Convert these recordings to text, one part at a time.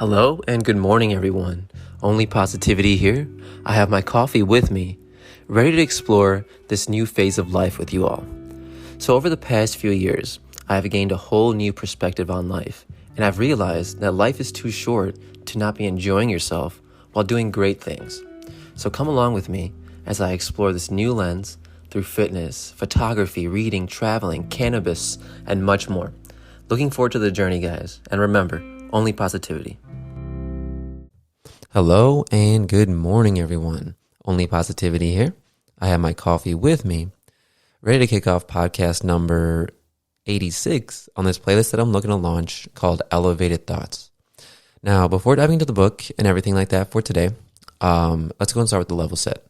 Hello and good morning, everyone. OnlyPositivity here. I have my coffee with me, ready to explore this new phase of life with you all. So over the past few years, I have gained a whole new perspective on life, and I've realized that life is too short to not be enjoying yourself while doing great things. So come along with me as I explore this new lens through fitness, photography, reading, traveling, cannabis, and much more. Looking forward to the journey, guys. And remember, only positivity. Hello and good morning, everyone. OnlyPositivity here. I have my coffee with me, ready to kick off podcast number 86 on this playlist that I'm looking to launch called Elevated Thoughts. Now, before diving into the book and everything like that for today, let's go and start with the level set.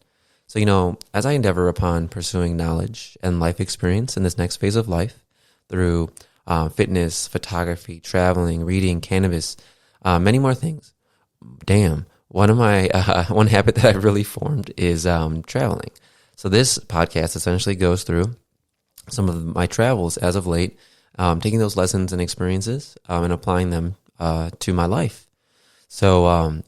So, as I endeavor upon pursuing knowledge and life experience in this next phase of life through fitness, photography, traveling, reading, cannabis, many more things. Damn, one habit that I've really formed is traveling. So this podcast essentially goes through some of my travels as of late, taking those lessons and experiences and applying them to my life. So,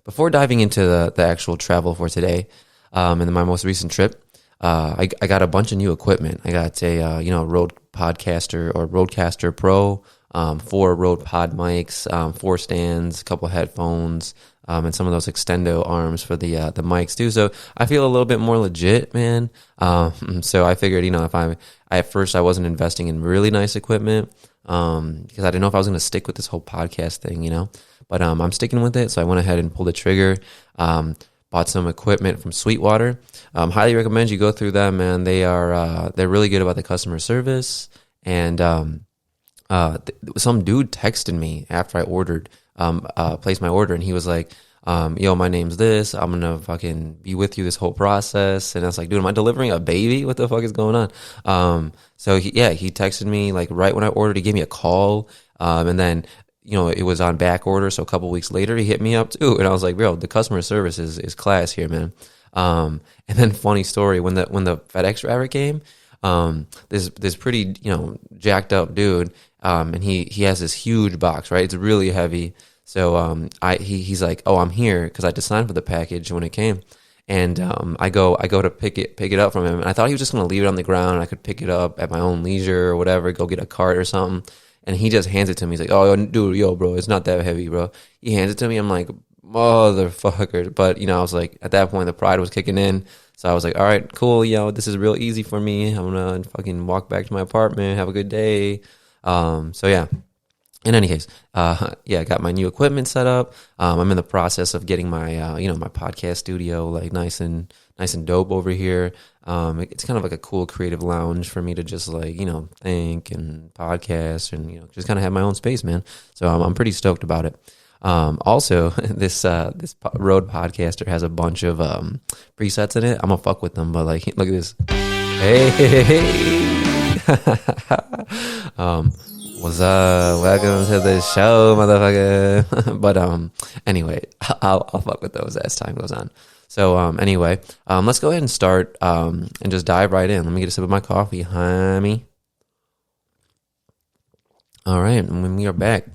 before diving into the actual travel for today and my most recent trip, I got a bunch of new equipment. I got a Rode Podcaster or Rodecaster Pro, 4 Rode Pod mics, 4 stands, a couple headphones, and some of those extendo arms for the mics too. So I feel a little bit more legit, man. So I figured, if at first I wasn't investing in really nice equipment, because I didn't know if I was going to stick with this whole podcast thing, but I'm sticking with it. So I went ahead and pulled the trigger. Bought some equipment from Sweetwater. Highly recommend you go through them, man. They're really good about the customer service. And some dude texted me after I placed my order, and he was like, "Yo, my name's this. I'm gonna fucking be with you this whole process." And I was like, "Dude, am I delivering a baby? What the fuck is going on?" So he texted me like right when I ordered. He gave me a call, and then it was on back order. So a couple weeks later, he hit me up too. And I was like, bro, the customer service is class here, man. And then funny story, when the FedEx driver came, this pretty, jacked up dude, and he has this huge box, right? It's really heavy. So, he's like, "Oh, I'm here," cause I had to sign for the package when it came. And, I go to pick it up from him. And I thought he was just going to leave it on the ground and I could pick it up at my own leisure or whatever, go get a cart or something. And he just hands it to me. He's like, "Oh, dude, bro, it's not that heavy, bro." He hands it to me. I'm like, motherfucker. But, I was like, at that point, the pride was kicking in. So I was like, all right, cool. This is real easy for me. I'm going to fucking walk back to my apartment, have a good day. So yeah. In any case, I got my new equipment set up. I'm in the process of getting my, my podcast studio, like nice and dope over here. It's kind of like a cool creative lounge for me to just like, think and podcast and, just kind of have my own space, man. So I'm pretty stoked about it. Also this Rode Podcaster has a bunch of, presets in it. I'm gonna fuck with them, but like, look at this. Hey. What's up? Welcome to the show, motherfucker. But anyway, I'll fuck with those as time goes on. So anyway, let's go ahead and start and just dive right in. Let me get a sip of my coffee, homie. All right, and we are back.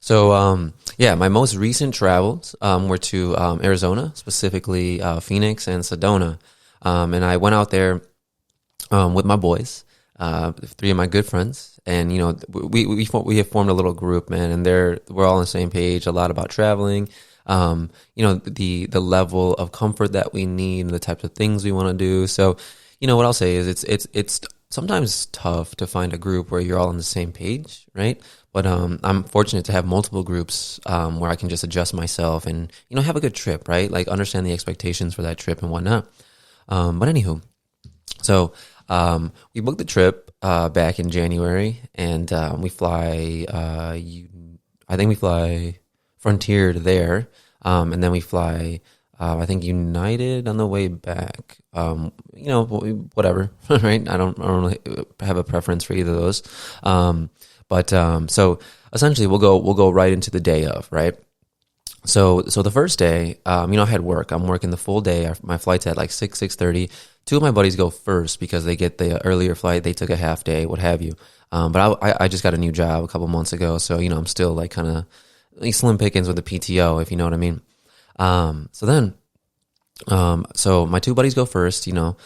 So my most recent travels were to Arizona, specifically Phoenix and Sedona, and I went out there with my boys. 3 of my good friends, and we have formed a little group, man, and we're all on the same page a lot about traveling, the level of comfort that we need and the types of things we want to do. So what I'll say is it's sometimes tough to find a group where you're all on the same page, right? But I'm fortunate to have multiple groups where I can just adjust myself and have a good trip, right? Like understand the expectations for that trip and whatnot. But anywho, so we booked the trip back in January, and we fly. I think we fly Frontier to there, and then we fly. I think United on the way back. Whatever, right? I don't really have a preference for either of those. But so essentially, we'll go right into the day of, right? So the first day, I had work. I'm working the full day. My flight's at like 6:30. 2 of my buddies go first because they get the earlier flight. They took a half day, what have you. But I just got a new job a couple months ago. So, I'm still like kind of slim pickings with the PTO, if you know what I mean. So my two buddies go first, the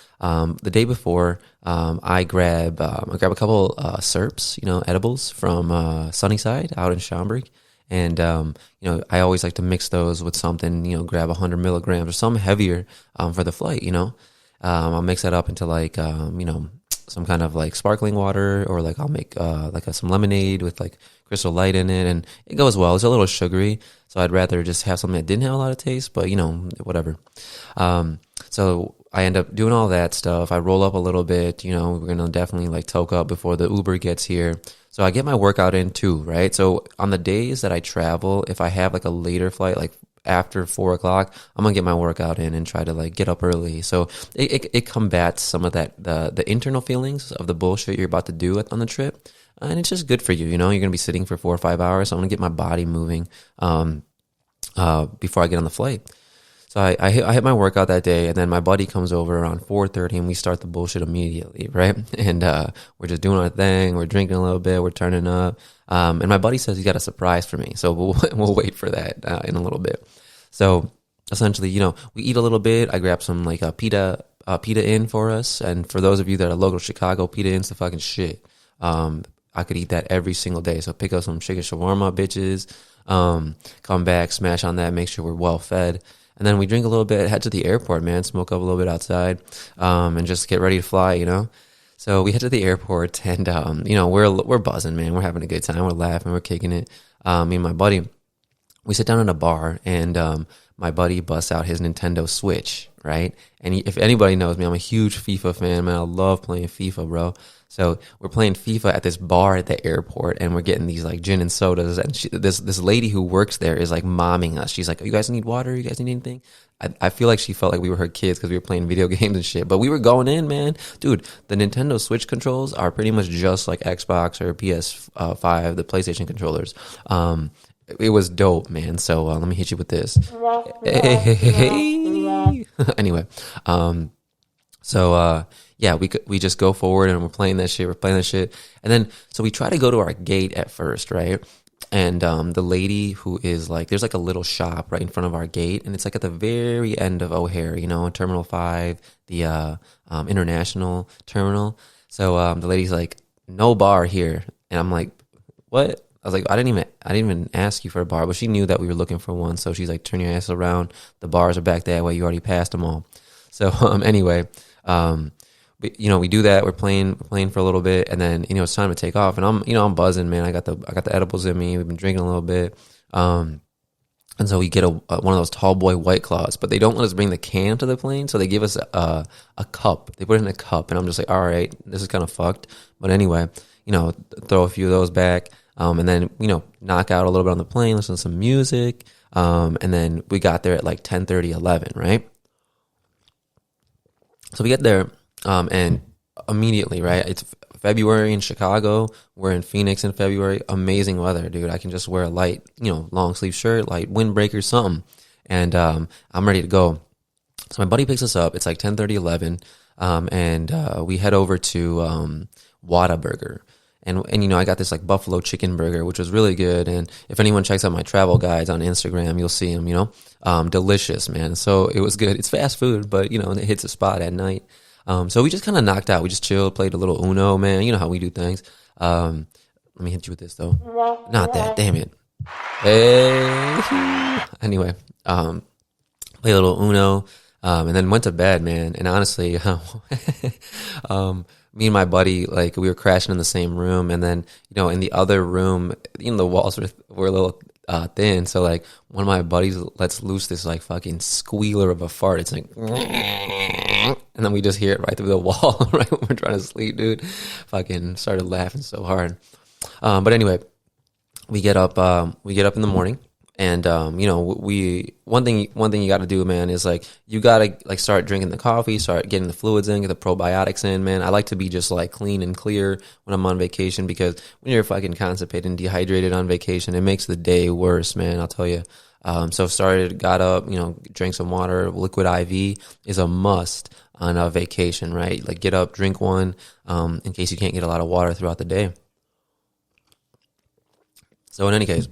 day before, I grab a couple, Serps, edibles from, Sunnyside out in Schaumburg. And, I always like to mix those with something, grab 100 milligrams or something heavier, for the flight, I'll mix that up into like, some kind of like sparkling water, or like I'll make, some lemonade with like Crystal Light in it, and it goes well. It's a little sugary, so I'd rather just have something that didn't have a lot of taste, but whatever. So I end up doing all that stuff. I roll up a little bit, we're going to definitely like toke up before the Uber gets here. So I get my workout in too, right? So on the days that I travel, if I have like a later flight, like after 4 o'clock, I'm gonna get my workout in and try to like get up early. So it combats some of that, the internal feelings of the bullshit you're about to do on the trip. And it's just good for you, you're going to be sitting for 4 or 5 hours. So I'm gonna get my body moving, before I get on the flight. So I hit my workout that day, and then my buddy comes over around 4:30, and we start the bullshit immediately, right? And we're just doing our thing. We're drinking a little bit. We're turning up. And my buddy says he's got a surprise for me, so we'll wait for that in a little bit. So essentially, we eat a little bit. I grab some like a pita in for us, and for those of you that are local to Chicago, pita in's the fucking shit. I could eat that every single day. So pick up some chicken shawarma, bitches. Come back, smash on that, make sure we're well fed. And then we drink a little bit, head to the airport, man, smoke up a little bit outside, and just get ready to fly, So we head to the airport, and, we're buzzing, man. We're having a good time. We're laughing. We're kicking it. Me and my buddy, we sit down in a bar, and my buddy busts out his Nintendo Switch, right? And if anybody knows me, I'm a huge FIFA fan, man. I love playing FIFA, bro. So we're playing FIFA at this bar at the airport, and we're getting these like gin and sodas. And this lady who works there is like momming us. She's like, "Oh, you guys need water? You guys need anything?" I feel like she felt like we were her kids because we were playing video games and shit. But we were going in, man. Dude, the Nintendo Switch controls are pretty much just like Xbox or PS5, the PlayStation controllers. It was dope, man. So let me hit you with this. Hey. Anyway, yeah, we just go forward, and we're playing that shit. And then, so we try to go to our gate at first, right? And the lady who is like, there's like a little shop right in front of our gate, and it's like at the very end of O'Hare, Terminal 5, the international terminal. So the lady's like, "No bar here." And I'm like, "What?" I was like, I didn't even ask you for a bar, but she knew that we were looking for one. So she's like, "Turn your ass around. The bars are back that way. You already passed them all." So anyway, we do that. We're playing for a little bit, and then it's time to take off. And I'm buzzing, man. I got the edibles in me. We've been drinking a little bit, and so we get one of those tall boy White Claws, but they don't let us bring the can to the plane, so they give us a cup. They put it in a cup, and I'm just like, all right, this is kind of fucked. But anyway, throw a few of those back, and then knock out a little bit on the plane, listen to some music, and then we got there at like 10:30, 11, right? So we get there. And immediately, right? It's February in Chicago. We're in Phoenix in February. Amazing weather, dude. I can just wear a light, long sleeve shirt, light windbreaker, something. And, I'm ready to go. So my buddy picks us up. It's like 10:30, 11. And we head over to, Whataburger. And I got this like buffalo chicken burger, which was really good. And if anyone checks out my travel guides on Instagram, you'll see them, delicious, man. So it was good. It's fast food, but it hits a spot at night. So we just kind of knocked out. We just chilled, played a little Uno, man. You know how we do things. Let me hit you with this though. Not that, damn it. Hey. Anyway, play a little Uno, and then went to bed, man. And honestly, me and my buddy, like, we were crashing in the same room, and then in the other room, the walls were a little thin. So like one of my buddies lets loose this like fucking squealer of a fart. It's like, and then we just hear it right through the wall, right when we're trying to sleep, dude. Fucking started laughing so hard. But anyway, we get up in the morning, and one thing you got to do, man, is like you got to like start drinking the coffee, start getting the fluids in, get the probiotics in, man. I like to be just like clean and clear when I'm on vacation, because when you're fucking constipated and dehydrated on vacation, it makes the day worse, man. I'll tell you. So got up, drank some water. Liquid IV is a must on a vacation, right? Like get up, drink one, in case you can't get a lot of water throughout the day. So in any case,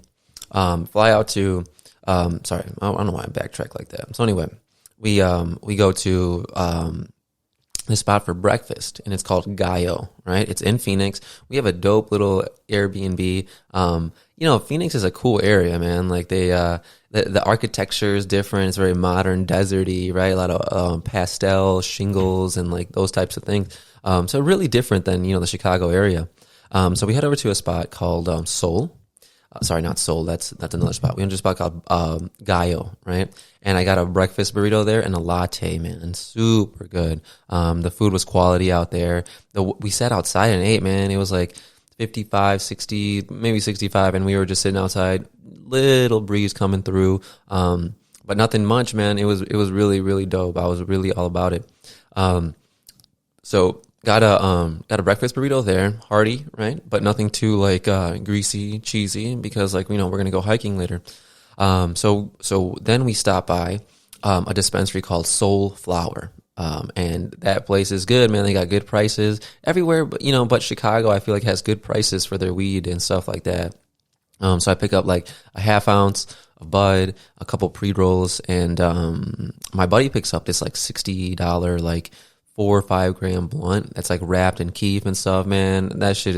Fly out to, sorry, I don't know why I backtrack like that. So anyway, we go to, this spot for breakfast, and it's called Gallo, right? It's in Phoenix. We have a dope little Airbnb. Phoenix is a cool area, man. Like the architecture is different. It's very modern, deserty, right? A lot of pastel shingles and like those types of things. So really different than, the Chicago area. So we head over to a spot called Soul. Sorry, not Soul. That's another spot. We went to a spot called Gallo, right? And I got a breakfast burrito there and a latte, man. Super good. The food was quality out there. We sat outside and ate, man. It was like 55, 60, maybe 65, and we were just sitting outside. Little breeze coming through, but nothing much, man. It was really, really dope. I was really all about it. So got a breakfast burrito there, hearty, right? But nothing too like greasy, cheesy, because like we're gonna go hiking later. So then we stopped by a dispensary called Soul Flower. And that place is good, man. They got good prices everywhere, but Chicago, I feel like, has good prices for their weed and stuff like that. So I pick up like a half ounce of bud, a couple pre-rolls, and my buddy picks up this like $60 like 4 or 5 gram blunt that's like wrapped in keef and stuff, man. That shit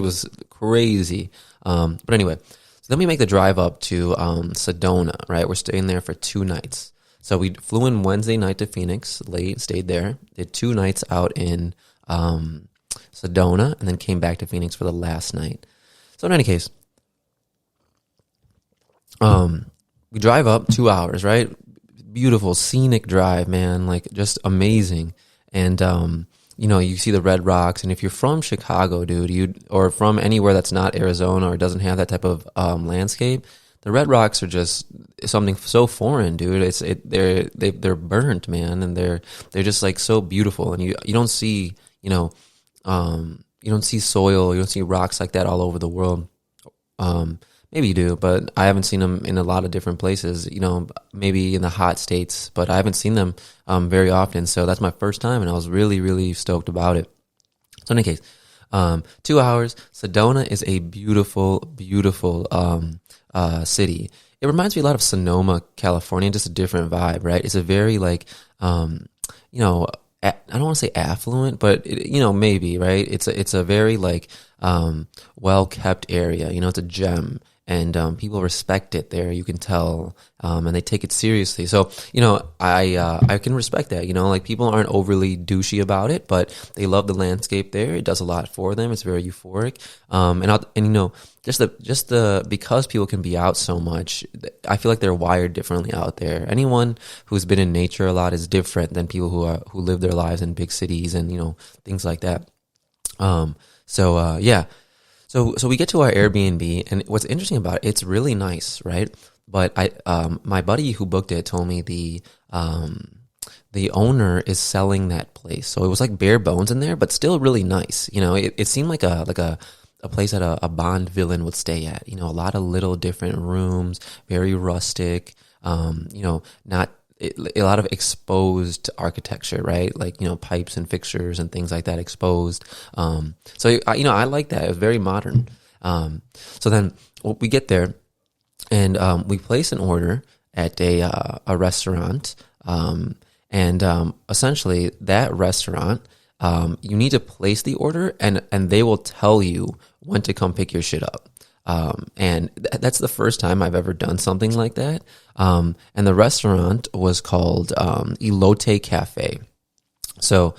was crazy. But anyway, so then we make the drive up to Sedona, right? We're staying there for 2 nights. So we flew in Wednesday night to Phoenix, late, stayed there, did 2 nights out in Sedona, and then came back to Phoenix for the last night. So in any case, we drive up 2 hours, right? Beautiful, scenic drive, man, like just amazing. And, you see the red rocks. And if you're from Chicago, dude, or from anywhere that's not Arizona or doesn't have that type of landscape, the red rocks are just something so foreign, dude. They're burnt, man, and they're just like so beautiful. And you don't see, you don't see soil, you don't see rocks like that all over the world. Maybe you do, but I haven't seen them in a lot of different places, maybe in the hot states, but I haven't seen them very often. So that's my first time, and I was really, really stoked about it. So in any case, 2 hours. Sedona is a beautiful, beautiful city. It reminds me a lot of Sonoma, California, just a different vibe, right? It's a very like, I don't want to say affluent, but maybe, right? It's a very like well kept area. It's a gem, and people respect it there. You can tell, and they take it seriously. So I can respect that. Like people aren't overly douchey about it, but they love the landscape there. It does a lot for them. It's very euphoric. Because people can be out so much, I feel like they're wired differently out there. Anyone who's been in nature a lot is different than people who live their lives in big cities and things like that. So we get to our Airbnb, and what's interesting about it, it's really nice, right? But my buddy who booked it told me the owner is selling that place, so it was like bare bones in there, but still really nice. It seemed like a place that a Bond villain would stay at. A lot of little different rooms, very rustic. Not a lot of exposed architecture, right? Like pipes and fixtures and things like that exposed. So I like that. It was very modern. So then we get there, and we place an order at a restaurant, and essentially that restaurant. You need to place the order, and they will tell you when to come pick your shit up. And that's the first time I've ever done something like that. And the restaurant was called Elote Cafe. So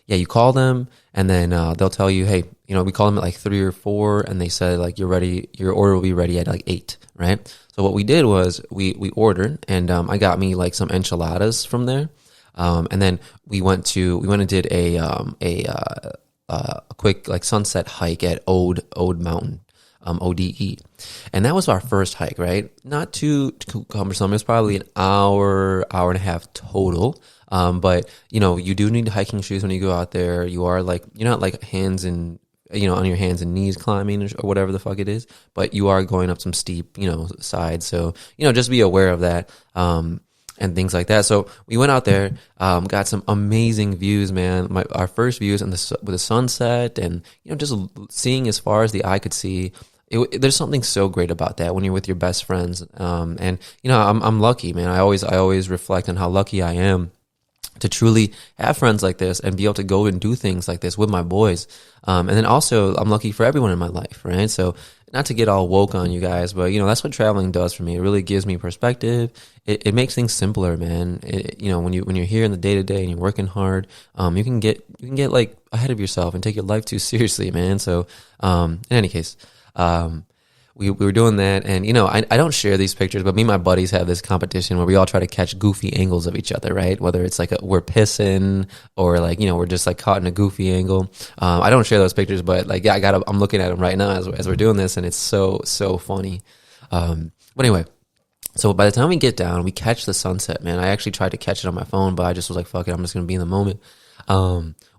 you call them, and then they'll tell you, hey, we call them at like 3 or 4, and they said like you're ready, your order will be ready at like 8, right? So what we did was we ordered, and I got me like some enchiladas from there. And then we went and did a quick like sunset hike at Ode Mountain, ODE. And that was our first hike, right? Not too cumbersome. It was probably an hour and a half total. But you do need hiking shoes when you go out there. You're not like on your hands and knees climbing or whatever the fuck it is, but you are going up some steep, sides. So, just be aware of that. And things like that. So we went out there, got some amazing views, man. Our first views with the sunset, and just seeing as far as the eye could see. there's something so great about that when you're with your best friends. And you know, I'm lucky, man. I always reflect on how lucky I am to truly have friends like this and be able to go and do things like this with my boys. And then also I'm lucky for everyone in my life, right? So not to get all woke on you guys, but you know, that's what traveling does for me. It really gives me perspective. It makes things simpler, man. You know, when you're here in the day to day and you're working hard, you can get like ahead of yourself and take your life too seriously, man. So, in any case, we were doing that, and you know, I don't share these pictures, but me and my buddies have this competition where we all try to catch goofy angles of each other, right? Whether it's like we're pissing or like, you know, we're just like caught in a goofy angle. I don't share those pictures, but like, yeah, I'm looking at them right now as we're doing this, and it's so funny. But anyway, so by the time we get down, we catch the sunset, man. I actually tried to catch it on my phone, but I just was like, fuck it, I'm just gonna be in the moment.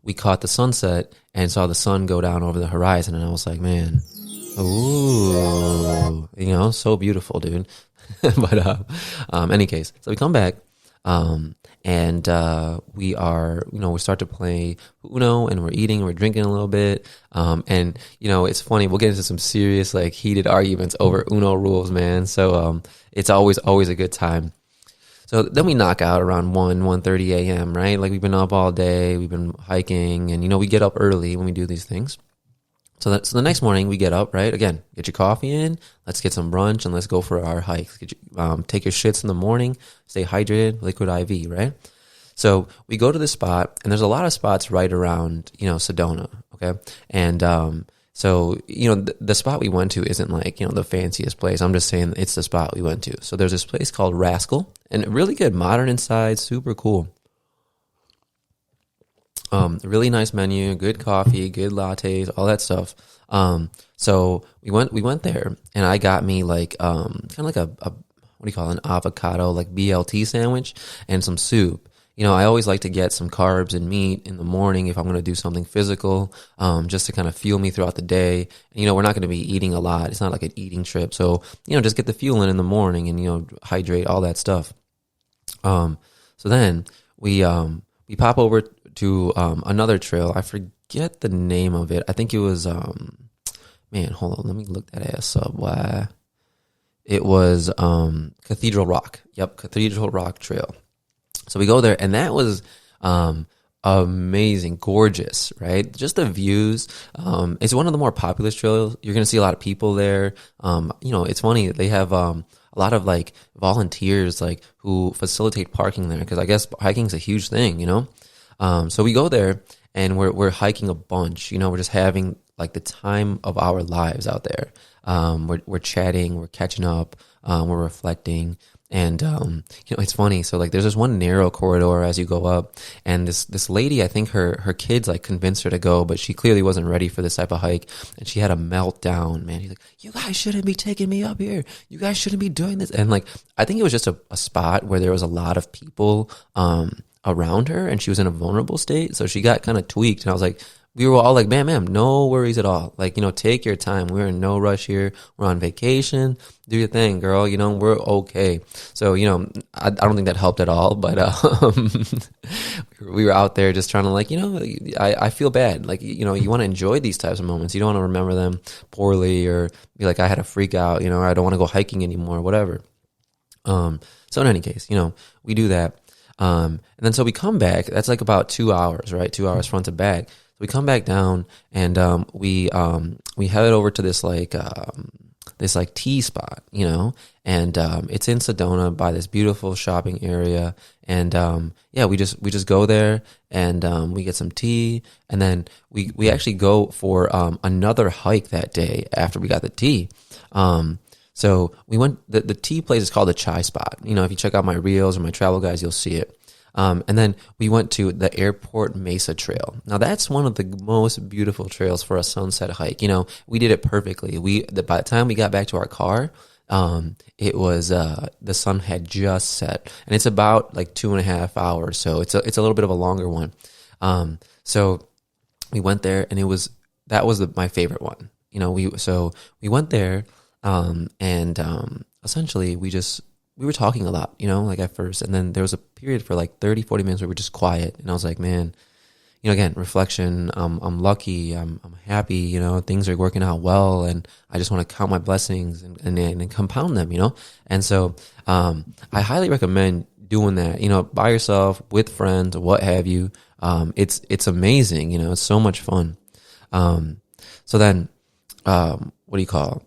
We caught the sunset and saw the sun go down over the horizon, and I was like, man. Ooh, you know, so beautiful, dude. But any case, so we come back, and we are, you know, we start to play Uno, and we're eating, and we're drinking a little bit, and you know, it's funny. We'll get into some serious, like, heated arguments over Uno rules, man. So it's always a good time. So then we knock out around 1:30 a.m., right? Like, we've been up all day, we've been hiking, and you know, we get up early when we do these things. So the next morning we get up, right? Again, get your coffee in. Let's get some brunch and let's go for our hike. Take your shits in the morning. Stay hydrated. Liquid IV, right? So we go to this spot, and there's a lot of spots right around, you know, Sedona. Okay, and so you know, the spot we went to isn't like, you know, the fanciest place. I'm just saying it's the spot we went to. So there's this place called Rascal, and really good, modern inside, super cool. Really nice menu, good coffee, good lattes, all that stuff. So we went there, and I got me like, kind of like a what do you call it, an avocado, like BLT sandwich and some soup. You know, I always like to get some carbs and meat in the morning if I'm going to do something physical, just to kind of fuel me throughout the day. And, you know, we're not going to be eating a lot. It's not like an eating trip. So, you know, just get the fuel in the morning and, you know, hydrate, all that stuff. So then we pop over to another trail. I forget the name of it. I think it was man, hold on, let me look that ass up. Why? It was Cathedral Rock. Yep, Cathedral Rock Trail. So we go there, and that was amazing, gorgeous, right? Just the views. It's one of the more popular trails. You're gonna see a lot of people there. You know, it's funny, they have a lot of like volunteers like who facilitate parking there, because I guess hiking's a huge thing, you know. So we go there, and we're hiking a bunch. You know, we're just having like the time of our lives out there. We're chatting, we're catching up, we're reflecting, and you know, it's funny. So like, there's this one narrow corridor as you go up, and this lady, I think her kids like convinced her to go, but she clearly wasn't ready for this type of hike, and she had a meltdown. Man, he's like, "You guys shouldn't be taking me up here. You guys shouldn't be doing this." And like, I think it was just a spot where there was a lot of people around her, and she was in a vulnerable state, so she got kind of tweaked. And I was like, we were all like, ma'am, no worries at all. Like, you know, take your time. We're in no rush here. We're on vacation. Do your thing, girl. You know, we're okay. So, you know, I don't think that helped at all, but we were out there just trying to, like, you know, I feel bad. Like, you know, you want to enjoy these types of moments. You don't want to remember them poorly or be like, I had a freak out, you know, or I don't want to go hiking anymore, whatever. So in any case, you know, we do that. And then so we come back. That's like about 2 hours, right? 2 hours front to back. So we come back down, and we headed over to this tea spot, you know, and it's in Sedona by this beautiful shopping area. And yeah, we just go there, and we get some tea, and then we actually go for another hike that day after we got the tea. So we went, the tea place is called the Chai Spot. You know, if you check out my reels or my travel guides, you'll see it. And then we went to the Airport Mesa Trail. Now that's one of the most beautiful trails for a sunset hike. You know, we did it perfectly. By the time we got back to our car, it was, the sun had just set, and it's about like 2.5 hours. So it's a little bit of a longer one. So we went there, and that was my favorite one. You know, we went there, and essentially we were talking a lot, you know, like at first, and then there was a period for like 30, 40 minutes where we were just quiet, and I was like, man, again, reflection. I'm lucky. I'm happy. Things are working out well, and I just want to count my blessings and compound them. And so I highly recommend doing that. By yourself, with friends, what have you. It's amazing. It's so much fun. So then, what do you call?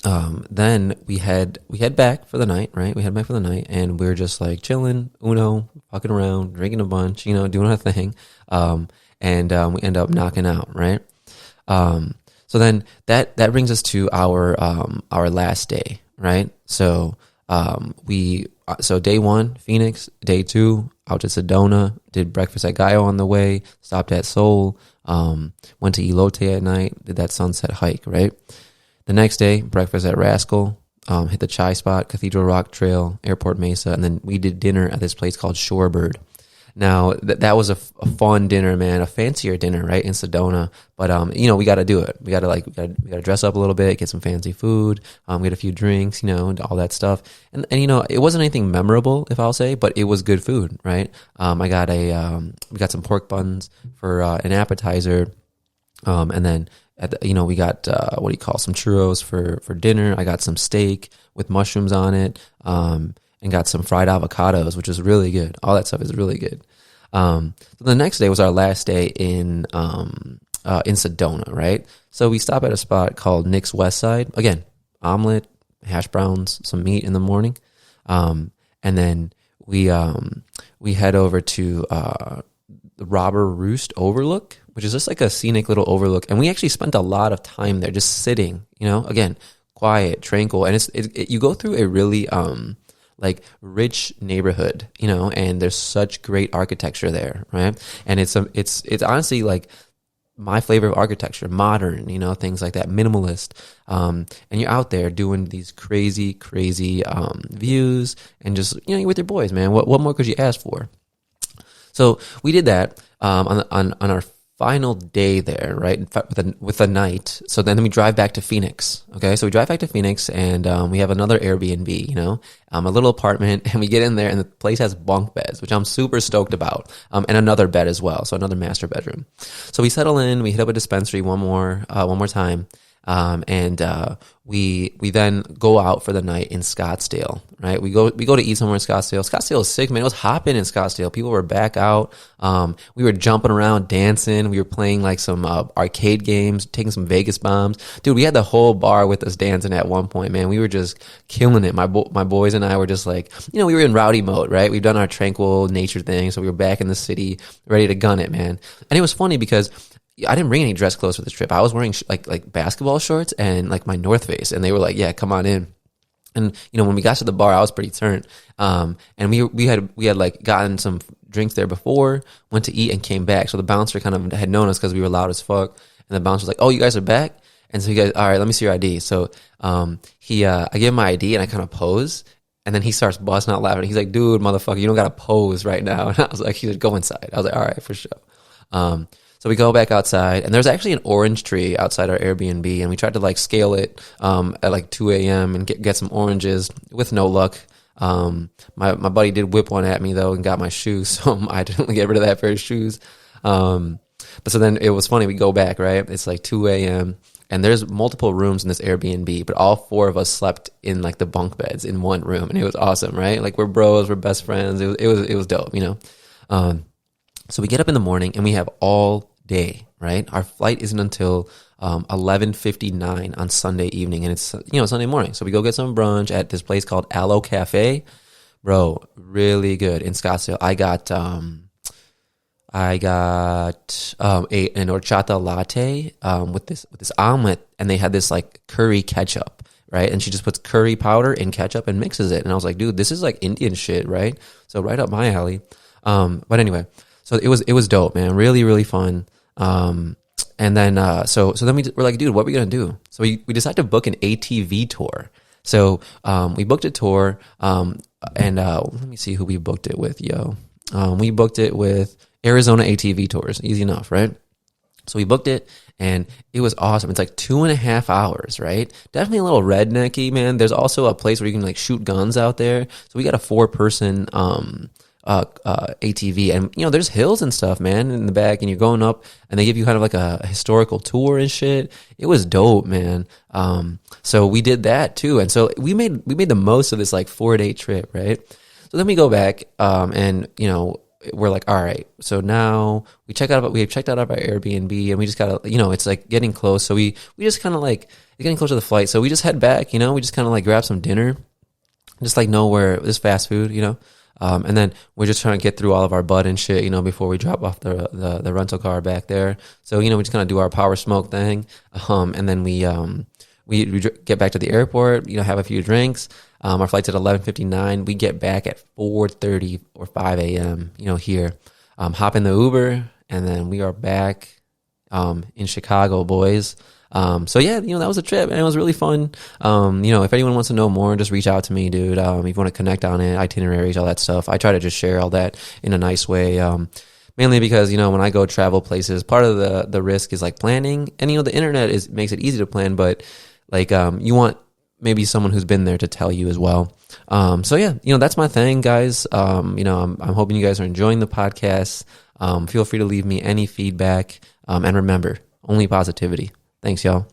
Then we head back for the night, right? We head back for the night, and we're just like chilling, fucking around, drinking a bunch, doing our thing. And we end up knocking out, right? So then that brings us to our last day, right? So, so day 1, Phoenix, day 2, out to Sedona, did breakfast at Gaio on the way, stopped at Seoul, went to Elote at night, did that sunset hike, right? The next day, breakfast at Rascal, hit the chai spot, Cathedral Rock Trail, Airport Mesa, and then we did dinner at this place called Shorebird. Now, that was a fun dinner, man, a fancier dinner, right, in Sedona. But, we got to do it. We got to dress up a little bit, get some fancy food, get a few drinks, all that stuff. And it wasn't anything memorable, if I'll say, but it was good food, right? We got some pork buns for an appetizer, and then we got some churros for dinner. I got some steak with mushrooms on it, and got some fried avocados, which was really good. All that stuff is really good. So the next day was our last day in Sedona, right? So we stop at a spot called Nick's West Side. Again, omelet, hash browns, some meat in the morning, and then we head over to the Robber Roost Overlook, which is just like a scenic little overlook. And we actually spent a lot of time there just sitting, again, quiet, tranquil. And you go through a really, like rich neighborhood, and there's such great architecture there, right? And it's honestly like my flavor of architecture, modern, things like that, minimalist. And you're out there doing these crazy views, and just, you're with your boys, man. What more could you ask for? So we did that on our final day there, right? With the night. So then we drive back to Phoenix. Okay, so we drive back to Phoenix, and we have another Airbnb, a little apartment, and we get in there, and the place has bunk beds, which I'm super stoked about, and another bed as well, so another master bedroom. So we settle in, we hit up a dispensary one more time. And we then go out for the night in Scottsdale, right? We go to eat somewhere in Scottsdale. Scottsdale is sick, man. It was hopping in Scottsdale. People were back out. We were jumping around, dancing. We were playing like some arcade games, taking some Vegas bombs. Dude, we had the whole bar with us dancing at one point, man. We were just killing it. My boys and I were just like, we were in rowdy mode, right? We've done our tranquil nature thing, so we were back in the city, ready to gun it, man. And it was funny because I didn't bring any dress clothes for this trip. I was wearing like basketball shorts and like my North Face, and they were like, "Yeah, come on in." And when we got to the bar, I was pretty turned. And we had like gotten some drinks there before, went to eat, and came back. So the bouncer kind of had known us because we were loud as fuck. And the bouncer was like, "Oh, you guys are back?" And so he goes, "All right, let me see your ID." So I give him my ID, and I kind of pose. And then he starts busting out laughing. He's like, "Dude, motherfucker, you don't got to pose right now." And I was like, he said, "Go inside." I was like, "All right, for sure." So we go back outside, and there's actually an orange tree outside our Airbnb, and we tried to like scale it at like 2 a.m. and get some oranges with no luck. My buddy did whip one at me though and got my shoes, so I didn't get rid of that pair of shoes. But so then it was funny. We go back, right? It's like 2 a.m. and there's multiple rooms in this Airbnb, but all 4 of us slept in like the bunk beds in one room, and it was awesome, right? Like we're bros, we're best friends. It was dope, So we get up in the morning, and we have all day, right? Our flight isn't until 11:59 on Sunday evening, and it's Sunday morning. So we go get some brunch at this place called Aloe Cafe, bro. Really good in Scottsdale. I got an horchata latte with this omelet, and they had this like curry ketchup, right? And she just puts curry powder in ketchup and mixes it, and I was like, dude, this is like Indian shit, right? So right up my alley. But anyway. So it was dope, man. Really, really fun. And then so then we're like, dude, what are we gonna do? So we decided to book an ATV tour. So we booked a tour. And let me see who we booked it with, yo. We booked it with Arizona ATV Tours. Easy enough, right? So we booked it, and it was awesome. It's like 2.5 hours, right? Definitely a little rednecky, man. There's also a place where you can like shoot guns out there. So we got a 4-person ATV, and you know, there's hills and stuff, man, in the back, and you're going up, and they give you kind of like a historical tour and shit. It was dope, man. So we did that too, and so we made the most of this like 4-day trip, right? So then we go back, and you know, we're like, all right, so now we checked out of our Airbnb, and we just gotta, you know, it's like getting close, so we just kind of like getting close to the flight, so we just head back, you know, we just kind of like grab some dinner, just like nowhere, this fast food, you know. And then we're just trying to get through all of our bud and shit, you know, before we drop off the rental car back there. So, you know, we just kind of do our power smoke thing. And then we get back to the airport, you know, have a few drinks. Our flight's at 11:59. We get back at 4:30 or 5 a.m., you know, here. Hop in the Uber, and then we are back in Chicago, boys. So yeah, you know, that was a trip, and it was really fun. You know, if anyone wants to know more, just reach out to me, dude. If you want to connect on it, itineraries, all that stuff. I try to just share all that in a nice way. Mainly because, you know, when I go travel places, part of the risk is like planning, and, you know, the internet makes it easy to plan, but like, you want maybe someone who's been there to tell you as well. So yeah, you know, that's my thing, guys. You know, I'm hoping you guys are enjoying the podcast. Feel free to leave me any feedback. And remember, only positivity. Thanks, y'all.